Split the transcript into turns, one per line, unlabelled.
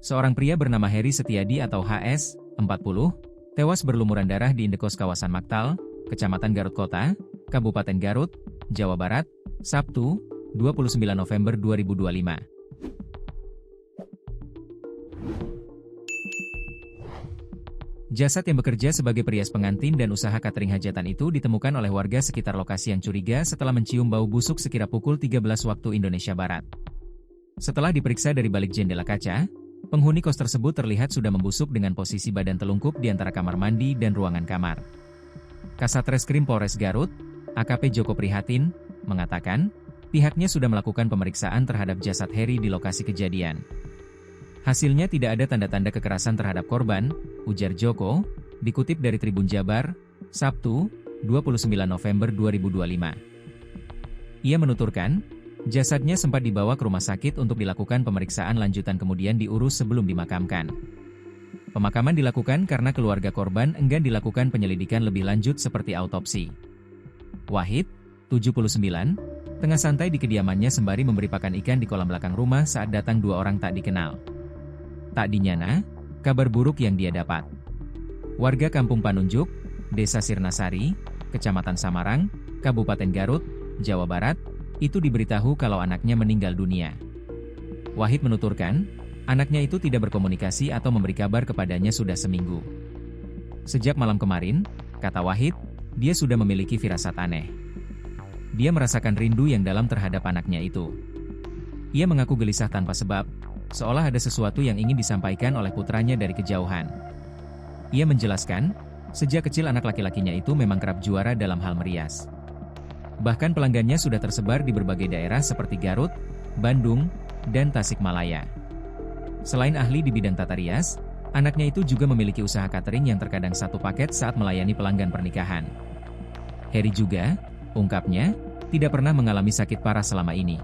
Seorang pria bernama Heri Setiadi atau HS, 40, tewas berlumuran darah di indekos kawasan Maktal, Kecamatan Garut Kota, Kabupaten Garut, Jawa Barat, Sabtu, 29 November 2025. Jasad yang bekerja sebagai perias pengantin dan usaha catering hajatan itu ditemukan oleh warga sekitar lokasi yang curiga setelah mencium bau busuk sekira pukul 13 waktu Indonesia Barat. Setelah diperiksa dari balik jendela kaca, penghuni kos tersebut terlihat sudah membusuk dengan posisi badan telungkup di antara kamar mandi dan ruangan kamar. Kasat Reskrim Polres Garut, AKP Joko Prihatin, mengatakan, pihaknya sudah melakukan pemeriksaan terhadap jasad Heri di lokasi kejadian. Hasilnya tidak ada tanda-tanda kekerasan terhadap korban, ujar Joko, dikutip dari Tribun Jabar, Sabtu, 29 November 2025. Ia menuturkan, jasadnya sempat dibawa ke rumah sakit untuk dilakukan pemeriksaan lanjutan kemudian diurus sebelum dimakamkan. Pemakaman dilakukan karena keluarga korban enggan dilakukan penyelidikan lebih lanjut seperti autopsi. Wahid, 79, tengah santai di kediamannya sembari memberi pakan ikan di kolam belakang rumah saat datang dua orang tak dikenal. Tak dinyana, kabar buruk yang dia dapat. Warga Kampung Panunjuk, Desa Sirnasari, Kecamatan Samarang, Kabupaten Garut, Jawa Barat, itu diberitahu kalau anaknya meninggal dunia. Wahid menuturkan, anaknya itu tidak berkomunikasi atau memberi kabar kepadanya sudah seminggu. Sejak malam kemarin, kata Wahid, dia sudah memiliki firasat aneh. Dia merasakan rindu yang dalam terhadap anaknya itu. Ia mengaku gelisah tanpa sebab, seolah ada sesuatu yang ingin disampaikan oleh putranya dari kejauhan. Ia menjelaskan, sejak kecil anak laki-lakinya itu memang kerap juara dalam hal merias. Bahkan pelanggannya sudah tersebar di berbagai daerah seperti Garut, Bandung, dan Tasikmalaya. Selain ahli di bidang tata rias, anaknya itu juga memiliki usaha catering yang terkadang satu paket saat melayani pelanggan pernikahan. Heri juga, ungkapnya, tidak pernah mengalami sakit parah selama ini.